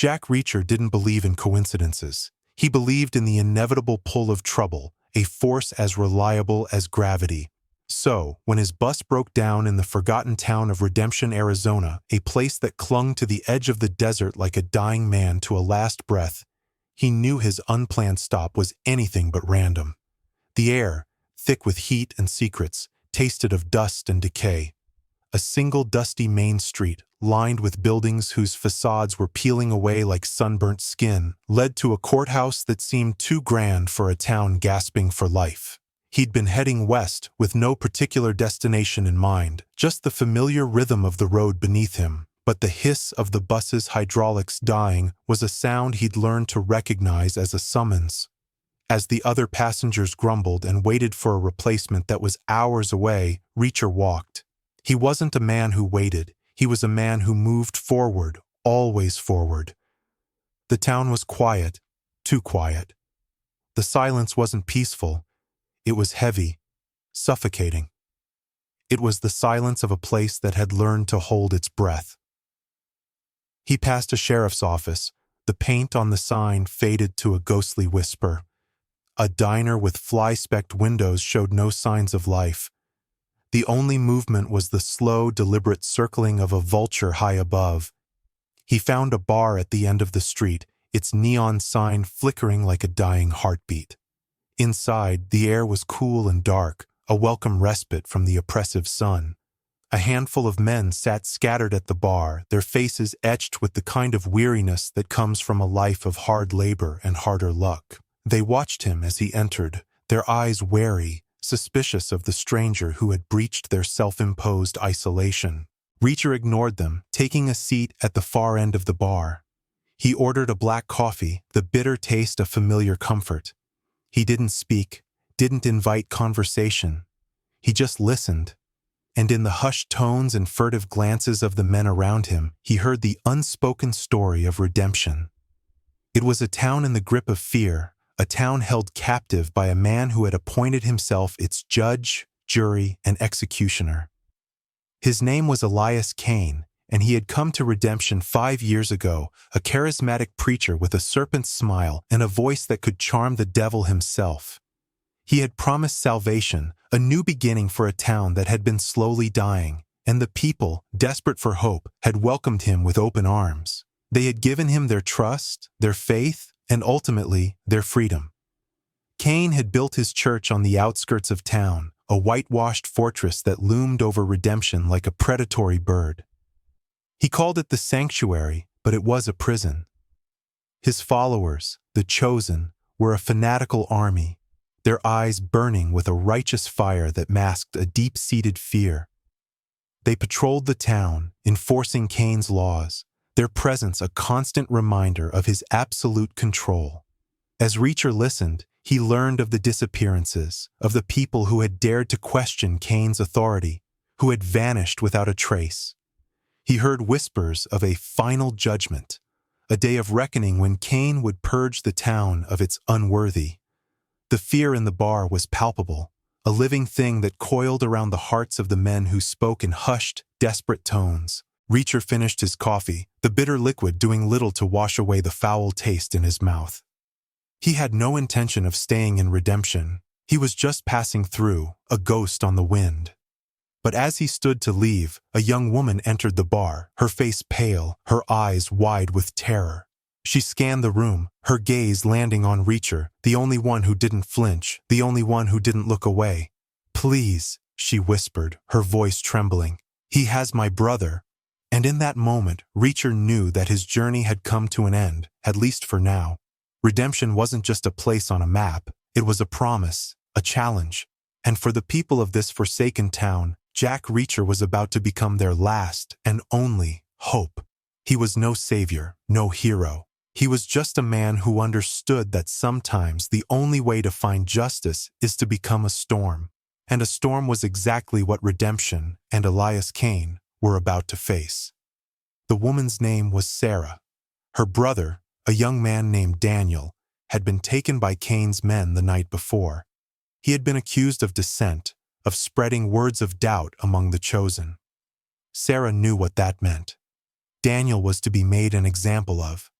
Jack Reacher didn't believe in coincidences. He believed in the inevitable pull of trouble, a force as reliable as gravity. So, when his bus broke down in the forgotten town of Redemption, Arizona, a place that clung to the edge of the desert like a dying man to a last breath, he knew his unplanned stop was anything but random. The air, thick with heat and secrets, tasted of dust and decay. A single dusty main street, lined with buildings whose facades were peeling away like sunburnt skin, led to a courthouse that seemed too grand for a town gasping for life. He'd been heading west with no particular destination in mind, just the familiar rhythm of the road beneath him. But the hiss of the bus's hydraulics dying was a sound he'd learned to recognize as a summons. As the other passengers grumbled and waited for a replacement that was hours away, Reacher walked. He wasn't a man who waited. He was a man who moved forward, always forward. The town was quiet, too quiet. The silence wasn't peaceful. It was heavy, suffocating. It was the silence of a place that had learned to hold its breath. He passed a sheriff's office. The paint on the sign faded to a ghostly whisper. A diner with fly-specked windows showed no signs of life. The only movement was the slow, deliberate circling of a vulture high above. He found a bar at the end of the street, its neon sign flickering like a dying heartbeat. Inside, the air was cool and dark, a welcome respite from the oppressive sun. A handful of men sat scattered at the bar, their faces etched with the kind of weariness that comes from a life of hard labor and harder luck. They watched him as he entered, their eyes wary, suspicious of the stranger who had breached their self-imposed isolation. Reacher ignored them, taking a seat at the far end of the bar. He ordered a black coffee, the bitter taste of familiar comfort. He didn't speak, didn't invite conversation. He just listened. And in the hushed tones and furtive glances of the men around him, he heard the unspoken story of redemption. It was a town in the grip of fear, a town held captive by a man who had appointed himself its judge, jury, and executioner. His name was Elias Kane, and he had come to redemption 5 years ago, a charismatic preacher with a serpent's smile and a voice that could charm the devil himself. He had promised salvation, a new beginning for a town that had been slowly dying, and the people, desperate for hope, had welcomed him with open arms. They had given him their trust, their faith, and ultimately, their freedom. Kane had built his church on the outskirts of town, a whitewashed fortress that loomed over redemption like a predatory bird. He called it the sanctuary, but it was a prison. His followers, the chosen, were a fanatical army, their eyes burning with a righteous fire that masked a deep-seated fear. They patrolled the town, enforcing Kane's laws, their presence a constant reminder of his absolute control. As Reacher listened, he learned of the disappearances, of the people who had dared to question Kane's authority, who had vanished without a trace. He heard whispers of a final judgment, a day of reckoning when Kane would purge the town of its unworthy. The fear in the bar was palpable, a living thing that coiled around the hearts of the men who spoke in hushed, desperate tones. Reacher finished his coffee, the bitter liquid doing little to wash away the foul taste in his mouth. He had no intention of staying in redemption. He was just passing through, a ghost on the wind. But as he stood to leave, a young woman entered the bar, her face pale, her eyes wide with terror. She scanned the room, her gaze landing on Reacher, the only one who didn't flinch, the only one who didn't look away. "Please," she whispered, her voice trembling. "He has my brother." And in that moment, Reacher knew that his journey had come to an end, at least for now. Redemption wasn't just a place on a map, it was a promise, a challenge. And for the people of this forsaken town, Jack Reacher was about to become their last and only hope. He was no savior, no hero. He was just a man who understood that sometimes the only way to find justice is to become a storm. And a storm was exactly what Redemption and Elias Kane were about to face. The woman's name was Sarah. Her brother, a young man named Daniel, had been taken by Kane's men the night before. He had been accused of dissent, of spreading words of doubt among the chosen. Sarah knew what that meant. Daniel was to be made an example of.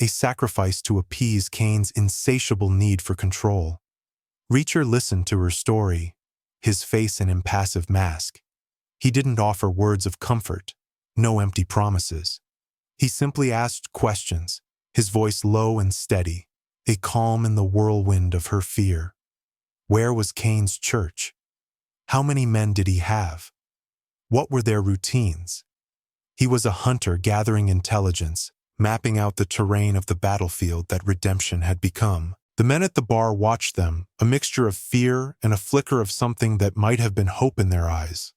a sacrifice to appease Cain's insatiable need for control. Reacher listened to her story, his face an impassive mask. He didn't offer words of comfort, no empty promises. He simply asked questions, his voice low and steady, a calm in the whirlwind of her fear. Where was Cain's church? How many men did he have? What were their routines? He was a hunter gathering intelligence, mapping out the terrain of the battlefield that redemption had become. The men at the bar watched them, a mixture of fear and a flicker of something that might have been hope in their eyes.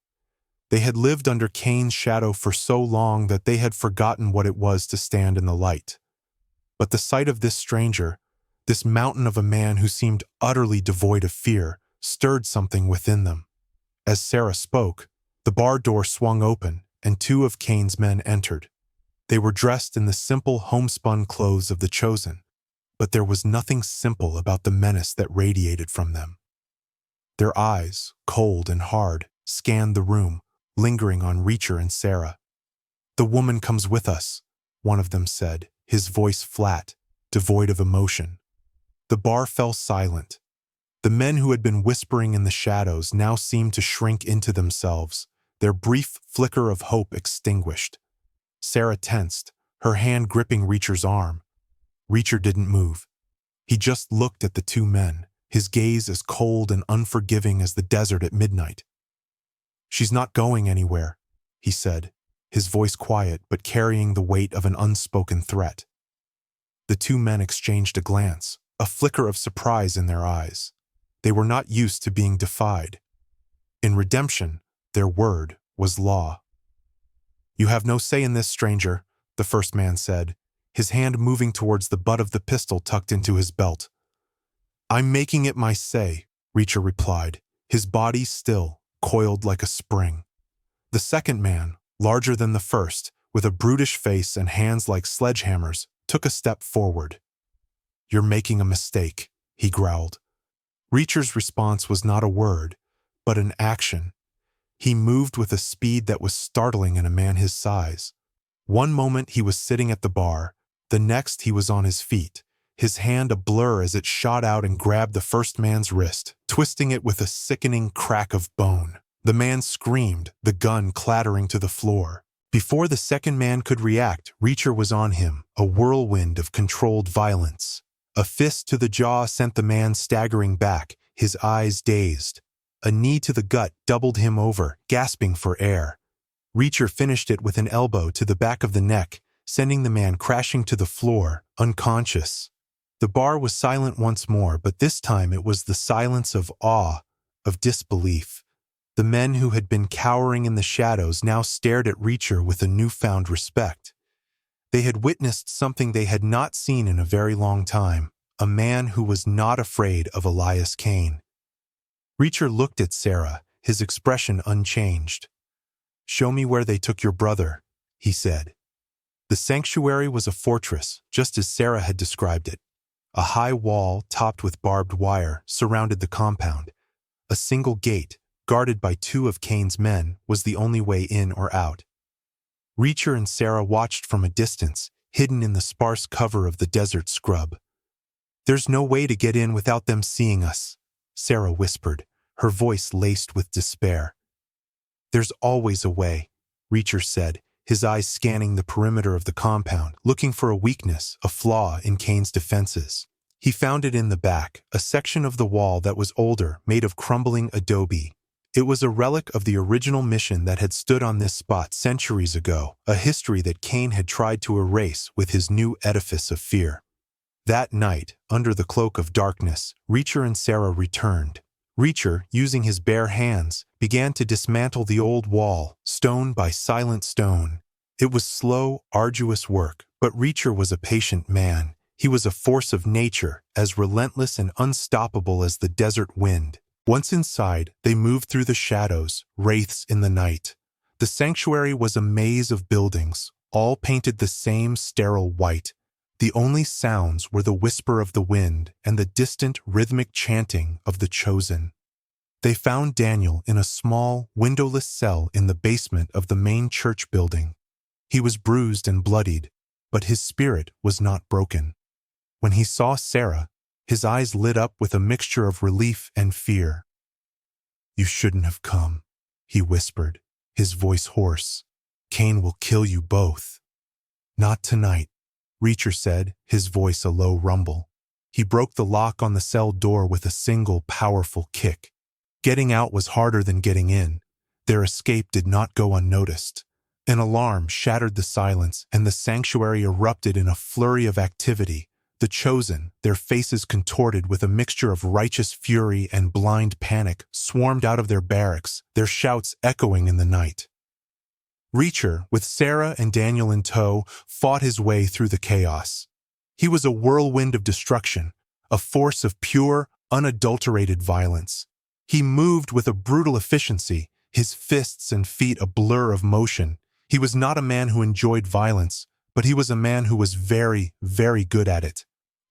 They had lived under Cain's shadow for so long that they had forgotten what it was to stand in the light. But the sight of this stranger, this mountain of a man who seemed utterly devoid of fear, stirred something within them. As Sarah spoke, the bar door swung open, and two of Cain's men entered. They were dressed in the simple homespun clothes of the chosen, but there was nothing simple about the menace that radiated from them. Their eyes, cold and hard, scanned the room, lingering on Reacher and Sarah. "The woman comes with us," one of them said, his voice flat, devoid of emotion. The bar fell silent. The men who had been whispering in the shadows now seemed to shrink into themselves, their brief flicker of hope extinguished. Sarah tensed, her hand gripping Reacher's arm. Reacher didn't move. He just looked at the two men, his gaze as cold and unforgiving as the desert at midnight. "She's not going anywhere," he said, his voice quiet but carrying the weight of an unspoken threat. The two men exchanged a glance, a flicker of surprise in their eyes. They were not used to being defied. In redemption, their word was law. "You have no say in this, stranger," the first man said, his hand moving towards the butt of the pistol tucked into his belt. "I'm making it my say," Reacher replied, his body still, coiled like a spring. The second man, larger than the first, with a brutish face and hands like sledgehammers, took a step forward. "You're making a mistake," he growled. Reacher's response was not a word, but an action. He moved with a speed that was startling in a man his size. One moment he was sitting at the bar, the next he was on his feet, his hand a blur as it shot out and grabbed the first man's wrist, twisting it with a sickening crack of bone. The man screamed, the gun clattering to the floor. Before the second man could react, Reacher was on him, a whirlwind of controlled violence. A fist to the jaw sent the man staggering back, his eyes dazed. A knee to the gut doubled him over, gasping for air. Reacher finished it with an elbow to the back of the neck, sending the man crashing to the floor, unconscious. The bar was silent once more, but this time it was the silence of awe, of disbelief. The men who had been cowering in the shadows now stared at Reacher with a newfound respect. They had witnessed something they had not seen in a very long time, a man who was not afraid of Elias Cain. Reacher looked at Sarah, his expression unchanged. "Show me where they took your brother," he said. The sanctuary was a fortress, just as Sarah had described it. A high wall, topped with barbed wire, surrounded the compound. A single gate, guarded by two of Cain's men, was the only way in or out. Reacher and Sarah watched from a distance, hidden in the sparse cover of the desert scrub. "There's no way to get in without them seeing us," Sarah whispered, her voice laced with despair. "There's always a way," Reacher said, his eyes scanning the perimeter of the compound, looking for a weakness, a flaw in Cain's defenses. He found it in the back, a section of the wall that was older, made of crumbling adobe. It was a relic of the original mission that had stood on this spot centuries ago, a history that Cain had tried to erase with his new edifice of fear. That night, under the cloak of darkness, Reacher and Sarah returned. Reacher, using his bare hands, began to dismantle the old wall, stone by silent stone. It was slow, arduous work, but Reacher was a patient man. He was a force of nature, as relentless and unstoppable as the desert wind. Once inside, they moved through the shadows, wraiths in the night. The sanctuary was a maze of buildings, all painted the same sterile white. The only sounds were the whisper of the wind and the distant rhythmic chanting of the chosen. They found Daniel in a small, windowless cell in the basement of the main church building. He was bruised and bloodied, but his spirit was not broken. When he saw Sarah, his eyes lit up with a mixture of relief and fear. "You shouldn't have come," he whispered, his voice hoarse. "Cain will kill you both." "Not tonight," Reacher said, his voice a low rumble. He broke the lock on the cell door with a single powerful kick. Getting out was harder than getting in. Their escape did not go unnoticed. An alarm shattered the silence, and the sanctuary erupted in a flurry of activity. The chosen, their faces contorted with a mixture of righteous fury and blind panic, swarmed out of their barracks, their shouts echoing in the night. Reacher, with Sarah and Daniel in tow, fought his way through the chaos. He was a whirlwind of destruction, a force of pure, unadulterated violence. He moved with a brutal efficiency, his fists and feet a blur of motion. He was not a man who enjoyed violence, but he was a man who was very, very good at it.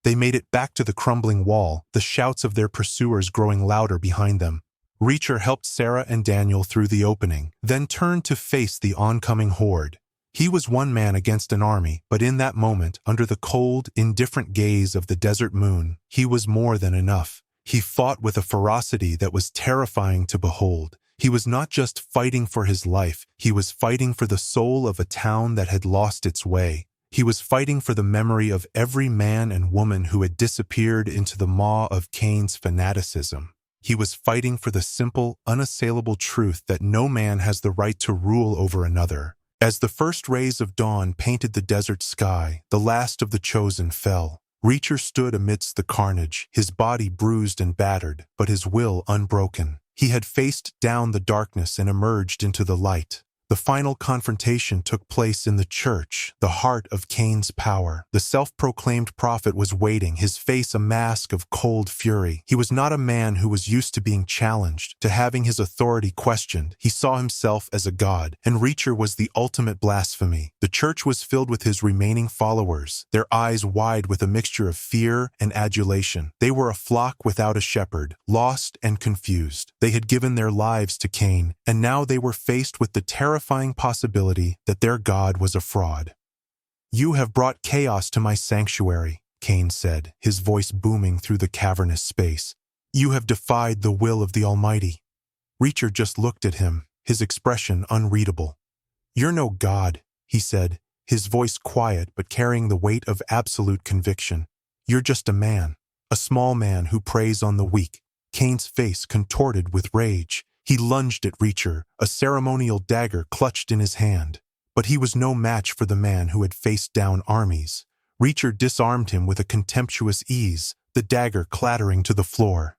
They made it back to the crumbling wall, the shouts of their pursuers growing louder behind them. Reacher helped Sarah and Daniel through the opening, then turned to face the oncoming horde. He was one man against an army, but in that moment, under the cold, indifferent gaze of the desert moon, he was more than enough. He fought with a ferocity that was terrifying to behold. He was not just fighting for his life, he was fighting for the soul of a town that had lost its way. He was fighting for the memory of every man and woman who had disappeared into the maw of Cain's fanaticism. He was fighting for the simple, unassailable truth that no man has the right to rule over another. As the first rays of dawn painted the desert sky, the last of the chosen fell. Reacher stood amidst the carnage, his body bruised and battered, but his will unbroken. He had faced down the darkness and emerged into the light. The final confrontation took place in the church, the heart of Cain's power. The self-proclaimed prophet was waiting, his face a mask of cold fury. He was not a man who was used to being challenged, to having his authority questioned. He saw himself as a god, and Reacher was the ultimate blasphemy. The church was filled with his remaining followers, their eyes wide with a mixture of fear and adulation. They were a flock without a shepherd, lost and confused. They had given their lives to Cain, and now they were faced with the terrifying possibility that their God was a fraud. "You have brought chaos to my sanctuary," Cain said, his voice booming through the cavernous space. "You have defied the will of the Almighty." Reacher just looked at him, his expression unreadable. "You're no God," he said, his voice quiet but carrying the weight of absolute conviction. "You're just a man, a small man who preys on the weak." Cain's face contorted with rage. He lunged at Reacher, a ceremonial dagger clutched in his hand. But he was no match for the man who had faced down armies. Reacher disarmed him with a contemptuous ease, the dagger clattering to the floor.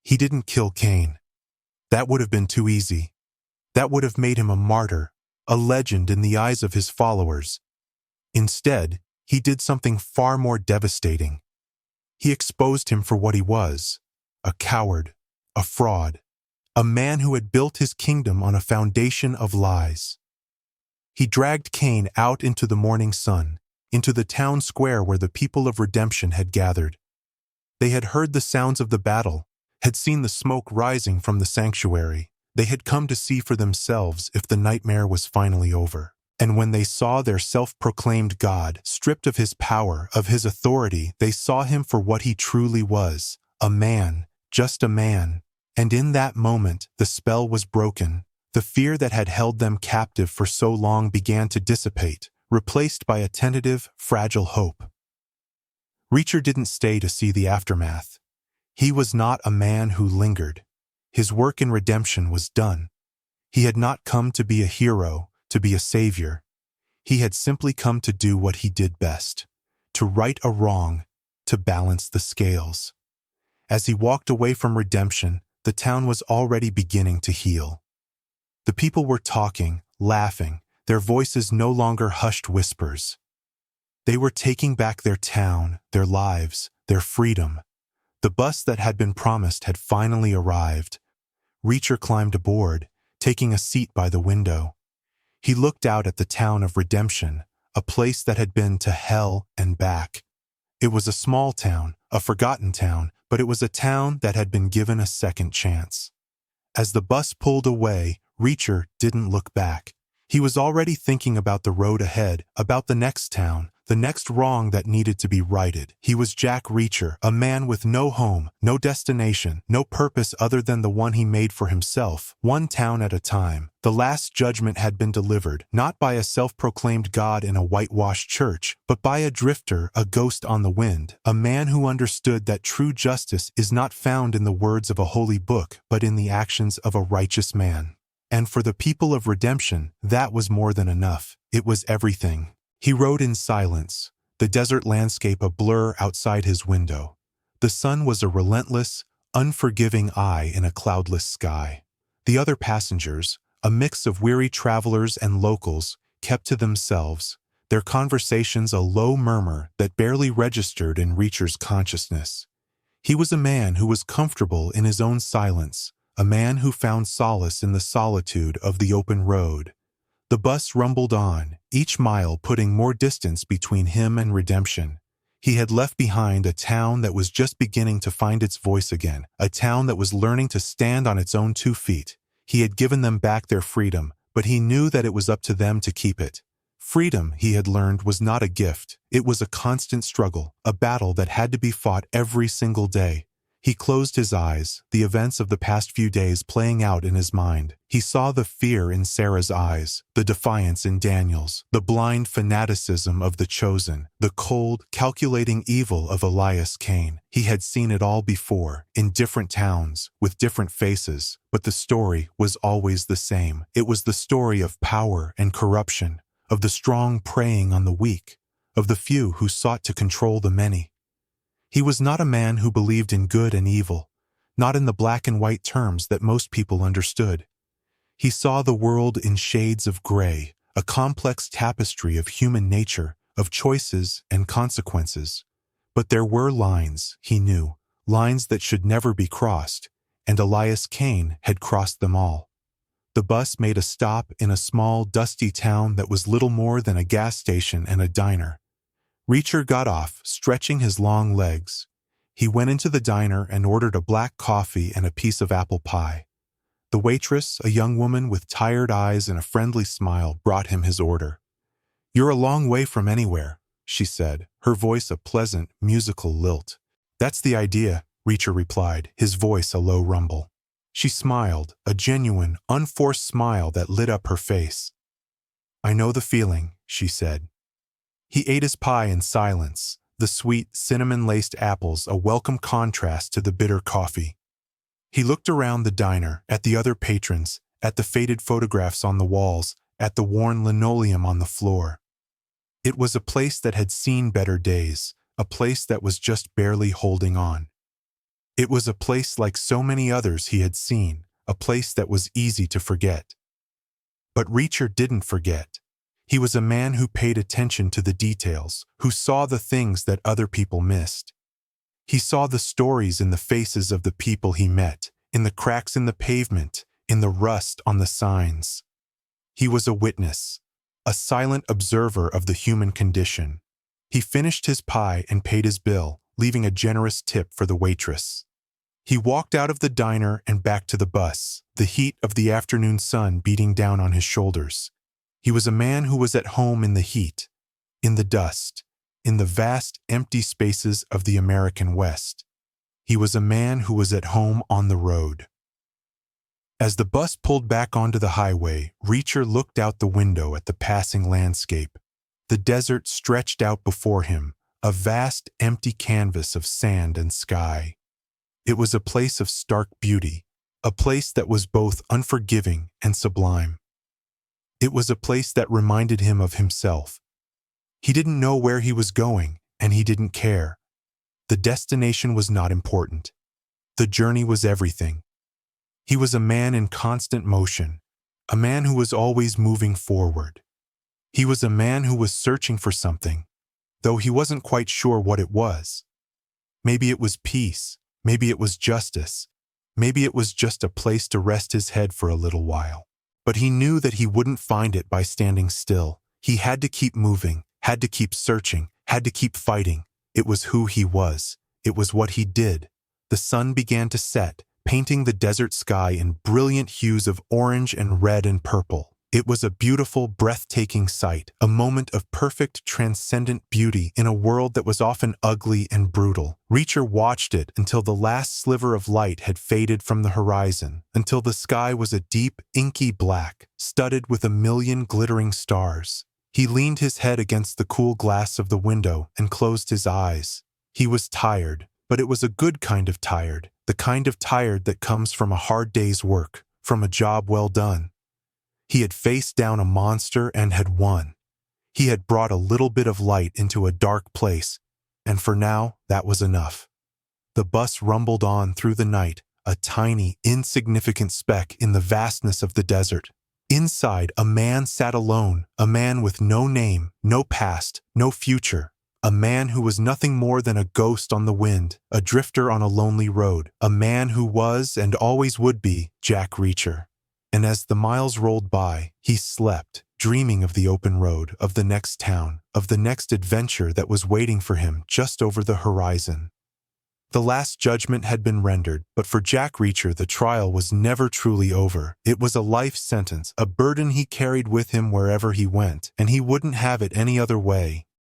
He didn't kill Cain. That would have been too easy. That would have made him a martyr, a legend in the eyes of his followers. Instead, he did something far more devastating. He exposed him for what he was, a coward, a fraud. A man who had built his kingdom on a foundation of lies. He dragged Cain out into the morning sun, into the town square where the people of redemption had gathered. They had heard the sounds of the battle, had seen the smoke rising from the sanctuary. They had come to see for themselves if the nightmare was finally over. And when they saw their self-proclaimed God, stripped of his power, of his authority, they saw him for what he truly was, a man, just a man. And in that moment, the spell was broken. The fear that had held them captive for so long began to dissipate, replaced by a tentative, fragile hope. Reacher didn't stay to see the aftermath. He was not a man who lingered. His work in redemption was done. He had not come to be a hero, to be a savior. He had simply come to do what he did best, to right a wrong, to balance the scales. As he walked away from redemption, the town was already beginning to heal. The people were talking, laughing, their voices no longer hushed whispers. They were taking back their town, their lives, their freedom. The bus that had been promised had finally arrived. Reacher climbed aboard, taking a seat by the window. He looked out at the town of redemption, a place that had been to hell and back. It was a small town, a forgotten town, but it was a town that had been given a second chance. As the bus pulled away, Reacher didn't look back. He was already thinking about the road ahead, about the next town, the next wrong that needed to be righted. He was Jack Reacher, a man with no home, no destination, no purpose other than the one he made for himself, one town at a time. The last judgment had been delivered, not by a self-proclaimed god in a whitewashed church, but by a drifter, a ghost on the wind, a man who understood that true justice is not found in the words of a holy book, but in the actions of a righteous man. And for the people of redemption, that was more than enough. It was everything. He rode in silence, the desert landscape a blur outside his window. The sun was a relentless, unforgiving eye in a cloudless sky. The other passengers, a mix of weary travelers and locals, kept to themselves, their conversations a low murmur that barely registered in Reacher's consciousness. He was a man who was comfortable in his own silence, a man who found solace in the solitude of the open road. The bus rumbled on, each mile putting more distance between him and redemption. He had left behind a town that was just beginning to find its voice again, a town that was learning to stand on its own 2 feet. He had given them back their freedom, but he knew that it was up to them to keep it. Freedom, he had learned, was not a gift. It was a constant struggle, a battle that had to be fought every single day. He closed his eyes, the events of the past few days playing out in his mind. He saw the fear in Sarah's eyes, the defiance in Daniel's, the blind fanaticism of the chosen, the cold, calculating evil of Elias Kane. He had seen it all before, in different towns, with different faces, but the story was always the same. It was the story of power and corruption, of the strong preying on the weak, of the few who sought to control the many. He was not a man who believed in good and evil, not in the black and white terms that most people understood. He saw the world in shades of gray, a complex tapestry of human nature, of choices and consequences. But there were lines, he knew, lines that should never be crossed, and Elias Kane had crossed them all. The bus made a stop in a small, dusty town that was little more than a gas station and a diner. Reacher got off, stretching his long legs. He went into the diner and ordered a black coffee and a piece of apple pie. The waitress, a young woman with tired eyes and a friendly smile, brought him his order. "You're a long way from anywhere," she said, her voice a pleasant, musical lilt. "That's the idea," Reacher replied, his voice a low rumble. She smiled, a genuine, unforced smile that lit up her face. "I know the feeling," she said. He ate his pie in silence, the sweet, cinnamon-laced apples a welcome contrast to the bitter coffee. He looked around the diner, at the other patrons, at the faded photographs on the walls, at the worn linoleum on the floor. It was a place that had seen better days, a place that was just barely holding on. It was a place like so many others he had seen, a place that was easy to forget. But Reacher didn't forget. He was a man who paid attention to the details, who saw the things that other people missed. He saw the stories in the faces of the people he met, in the cracks in the pavement, in the rust on the signs. He was a witness, a silent observer of the human condition. He finished his pie and paid his bill, leaving a generous tip for the waitress. He walked out of the diner and back to the bus, the heat of the afternoon sun beating down on his shoulders. He was a man who was at home in the heat, in the dust, in the vast, empty spaces of the American West. He was a man who was at home on the road. As the bus pulled back onto the highway, Reacher looked out the window at the passing landscape. The desert stretched out before him, a vast, empty canvas of sand and sky. It was a place of stark beauty, a place that was both unforgiving and sublime. It was a place that reminded him of himself. He didn't know where he was going, and he didn't care. The destination was not important. The journey was everything. He was a man in constant motion, a man who was always moving forward. He was a man who was searching for something, though he wasn't quite sure what it was. Maybe it was peace, maybe it was justice, maybe it was just a place to rest his head for a little while. But he knew that he wouldn't find it by standing still. He had to keep moving, had to keep searching, had to keep fighting. It was who he was. It was what he did. The sun began to set, painting the desert sky in brilliant hues of orange and red and purple. It was a beautiful, breathtaking sight, a moment of perfect, transcendent beauty in a world that was often ugly and brutal. Reacher watched it until the last sliver of light had faded from the horizon, until the sky was a deep, inky black, studded with a million glittering stars. He leaned his head against the cool glass of the window and closed his eyes. He was tired, but it was a good kind of tired, the kind of tired that comes from a hard day's work, from a job well done. He had faced down a monster and had won. He had brought a little bit of light into a dark place, and for now, that was enough. The bus rumbled on through the night, a tiny, insignificant speck in the vastness of the desert. Inside, a man sat alone, a man with no name, no past, no future. A man who was nothing more than a ghost on the wind, a drifter on a lonely road, a man who was and always would be Jack Reacher. And as the miles rolled by, he slept, dreaming of the open road, of the next town, of the next adventure that was waiting for him just over the horizon. The last judgment had been rendered, but for Jack Reacher the trial was never truly over. It was a life sentence, a burden he carried with him wherever he went, and he wouldn't have it any other way.